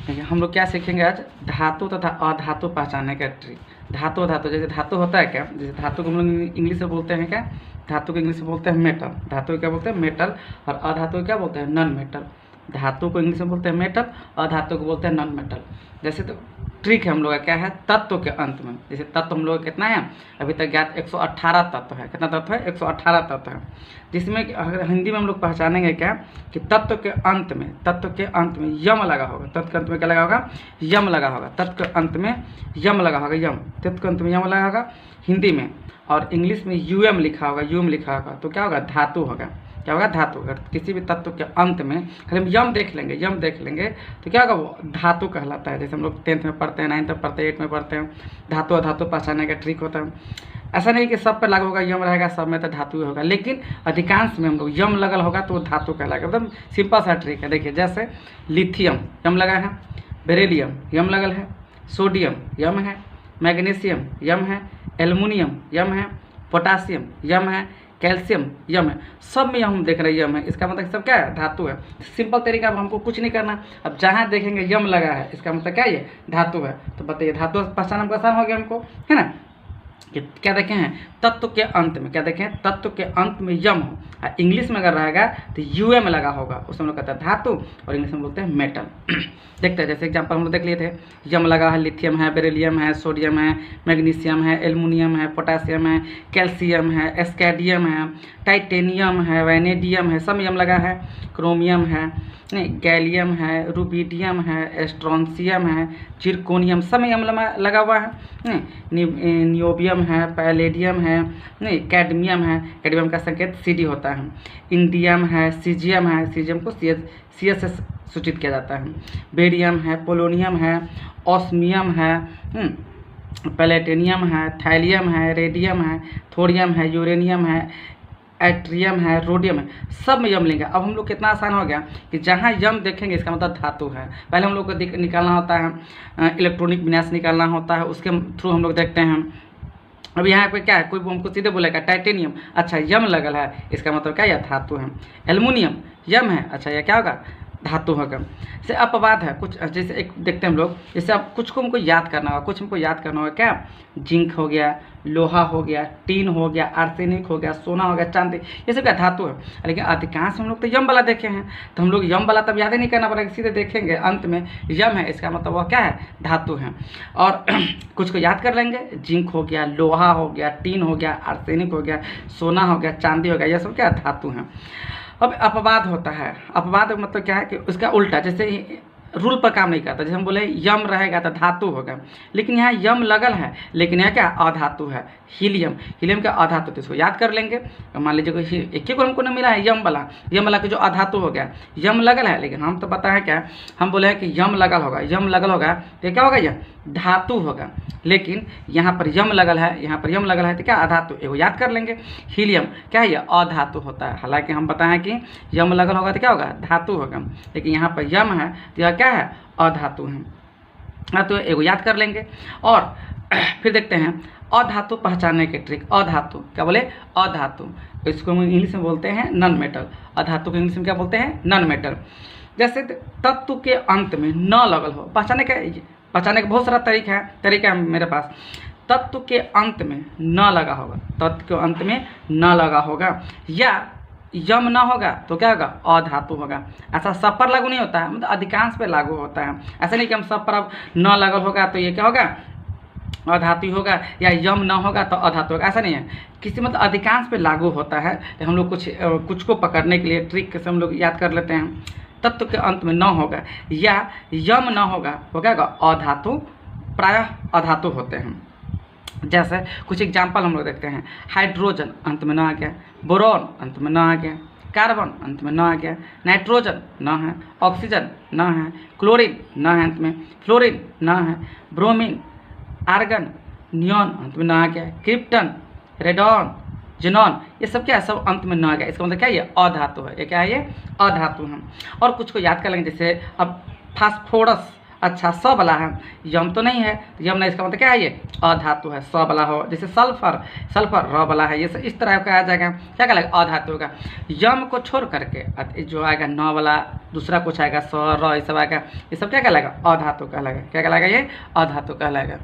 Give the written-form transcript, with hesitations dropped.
देखिए हम लोग क्या सीखेंगे आज, धातु तथा अधातु पहचानने का ट्रिक। धातु धातु, जैसे धातु होता है क्या, जैसे धातु को हम लोग इंग्लिश में बोलते हैं क्या, धातु को इंग्लिश में बोलते हैं मेटल। धातु को क्या बोलते हैं, मेटल। और अधातु को क्या बोलते हैं, नॉन मेटल। धातु को इंग्लिश में बोलते हैं मेटल, अधातु को बोलते हैं नॉन मेटल। जैसे तो ट्रिक है हम लोग का क्या है, तत्व के अंत में, जैसे तत्व हम लोग का कितना है अभी तक ज्ञात 118 तत्व है। कितना तत्व है, 118 तत्व है। जिसमें कि अगर हिंदी में हम लोग पहचानेंगे क्या कि तत्व के अंत में, तत्व के अंत में यम लगा होगा। तत्व के अंत में क्या लगा होगा, यम लगा होगा। तत्व के अंत में यम लगा होगा, यम। तत्व के अंत में यम लगा होगा हिंदी में, और इंग्लिश में यूएम लिखा होगा, यूएम लिखा होगा, तो क्या होगा, धातु होगा। क्या होगा, धातु। अगर किसी भी तत्व के अंत में खाली हम यम देख लेंगे, यम देख लेंगे तो क्या होगा, वो धातु कहलाता है। जैसे हम लोग 10th में पढ़ते हैं, 9th में पढ़ते हैं, 8th में पढ़ते हैं, धातु अधातु पहचानने का ट्रिक होता है। ऐसा नहीं कि सब पे लागू होगा यम रहेगा, सब में तो धातु ही होगा, लेकिन अधिकांश में हम लोग यम लगल होगा तो वो धातु कहलाएगा। एकदम सिंपल सा ट्रिक है। देखिए जैसे लिथियम यम लगा है, बेरिलियम यम लगल है, सोडियम यम है, मैग्नीशियम यम है, एल्युमिनियम यम है, पोटासियम यम है, कैल्शियम यम है। सब में हम देख रहे हैं यम है, इसका मतलब सब क्या है, धातु है। सिंपल तरीका, अब हमको कुछ नहीं करना। अब जहाँ देखेंगे यम लगा है, इसका मतलब क्या, ये धातु है। तो बताइए धातु पहचान हमको आसान हो गया हमको, है ना। क्या देखे हैं, तत्व के अंत में, क्या देखें, तत्व के अंत में यम हो। इंग्लिश में अगर रहेगा तो यूएम लगा होगा, उसमें हम लोग कहते हैं धातु, और इंग्लिश में बोलते हैं मेटल। देखते हैं, जैसे एग्जांपल हम लोग देख लिए थे, यम लगा है, लिथियम है, बेरिलियम है, सोडियम है, मैग्नीशियम है, एल्युमिनियम है, पोटासियम है, कैल्शियम है, एस्कैडियम है, टाइटेनियम है, वैनेडियम है, सब में यम लगा है, क्रोमियम है, गैलियम है, रुबिडियम है, स्ट्रॉन्सियम है, जिरकोनियम, सब में यम लगा हुआ है। नियोबियम है, पैलेडियम है, कैडमियम है, कैडमियम का संकेत CD होता है, इंडियम है, सीजियम है, सीजियम को CS से सूचित किया जाता है, बेरियम है, पोलोनियम है, ऑस्मियम है, प्लेटिनियम है, थैलियम है, रेडियम है, थोरियम है, यूरेनियम है, एट्रियम है, रोडियम है, सब में यम लेंगे। अब हम लोग कितना आसान हो गया कि जहाँ यम देखेंगे इसका मतलब धातु है। पहले हम लोग को निकालना होता है, इलेक्ट्रॉनिक विन्यास निकालना होता है, उसके थ्रू हम लोग देखते हैं। अब यहाँ पे क्या है, कोई हमको सीधे बोलेगा टाइटेनियम, अच्छा यम लगल है, इसका मतलब क्या, यह धातु है। एल्युमिनियम यम है, अच्छा यह क्या होगा, धातु होगा। जैसे अपवाद है कुछ, जैसे एक देखते हैं हम लोग, जैसे अब कुछ को हमको याद करना होगा, कुछ हमको याद करना होगा, क्या, जिंक हो गया, लोहा हो गया, टीन हो गया, आर्सेनिक हो गया, सोना हो गया, चांदी, ये सब क्या धातु है। लेकिन अधिकांश हम लोग तो यम वाला देखे हैं, तो हम लोग यम वाला तब याद ही नहीं करना पड़ेगा, सीधे देखेंगे अंत में यम है, इसका मतलब वह क्या है, धातु है। और कुछ को याद कर लेंगे, जिंक हो गया, लोहा हो गया, टीन हो गया, आर्सेनिक हो गया, सोना हो गया, चांदी हो गया, यह सब क्या धातु हैं। अब अपवाद होता है, अपवाद मतलब क्या है कि उसका उल्टा, जैसे रूल पर काम नहीं करता। जैसे हम बोले यम रहेगा तो धातु होगा, लेकिन यहाँ यम लगल है, लेकिन यह क्या, अधातु है। हीलियम, हीलियम का अधातु, तो इसको याद कर लेंगे। मान लीजिए कोई एक ही को हमको नहीं मिला है यम वाला के जो अधातु हो गया, यम लगल है, लेकिन हम तो पता है क्या, हम बोले हैं कि यम लगल होगा, यम लगल होगा तो क्या होगा, यह धातु होगा। लेकिन यहाँ पर यम लगल है, यहाँ पर यम लगल है तो क्या, अधातु, एगो याद कर लेंगे। हीलियम क्या है, यह अधातु होता है। हालांकि हम बताएं कि यम लगल होगा तो क्या होगा, धातु होगा, लेकिन यहाँ पर यम है तो यह क्या है, अधातु है। हाँ, तो एगो याद कर लेंगे। और फिर देखते हैं अधातु पहचानने के ट्रिक। अधातु क्या बोले, अधातु, इसको हम इंग्लिश में बोलते हैं नॉन मेटल। अधातु को इंग्लिश में क्या बोलते हैं, नॉन मेटल। जैसे तत्व के अंत में न लगल हो, पहचानने का बहुत सारा तरीका है मेरे पास। तत्व के अंत में न लगा होगा, तत्व के अंत में न लगा होगा, या यम न होगा तो क्या होगा, अधातु होगा। ऐसा सब पर लागू नहीं होता है, मतलब अधिकांश पे लागू होता है। ऐसा नहीं कि हम सब पर अब न लगल होगा तो ये क्या होगा, अधातु होगा, या यम न होगा तो अधातु होगा, ऐसा नहीं है। किसी मतलब अधिकांश पे लागू होता है। तो हम लोग कुछ को पकड़ने के लिए ट्रिक से हम लोग याद कर लेते हैं। तत्व के अंत में न होगा या यम न होगा तो क्या होगा, अधातु, प्रायः अधातु होते हैं। जैसे कुछ एग्जाम्पल हम लोग देखते हैं, हाइड्रोजन अंत में न आ गया, बोरॉन अंत में न आ गया, कार्बन अंत में न आ गया, नाइट्रोजन न है, ऑक्सीजन न है, क्लोरीन न है अंत में, फ्लोरीन न है, ब्रोमीन, आर्गन, नियॉन अंत में न आ गया, क्रिप्टन, रेडॉन, जेनॉन, ये सब क्या है, सब अंत में न आ गया। इसका मतलब क्या है, ये अधातु है। ये क्या है, ये अधातु है। और कुछ को याद कर लेंगे, जैसे अब फास्फोरस अच्छा स वाला है, यम तो नहीं है, तो यम नहीं, इसका मतलब क्या है, ये अधातु है। स वाला हो, जैसे सल्फर, सल्फर र वाला है, ये इस तरह का आ जाएगा, क्या कहलाएगा, अधातु का। यम को छोड़ करके जो आएगा न वाला, दूसरा कुछ आएगा स र, ये सब आएगा, ये सब क्या कहलाएगा, अधातु कहलाएगा। क्या कहलाएगा, ये अधातु कहलाएगा।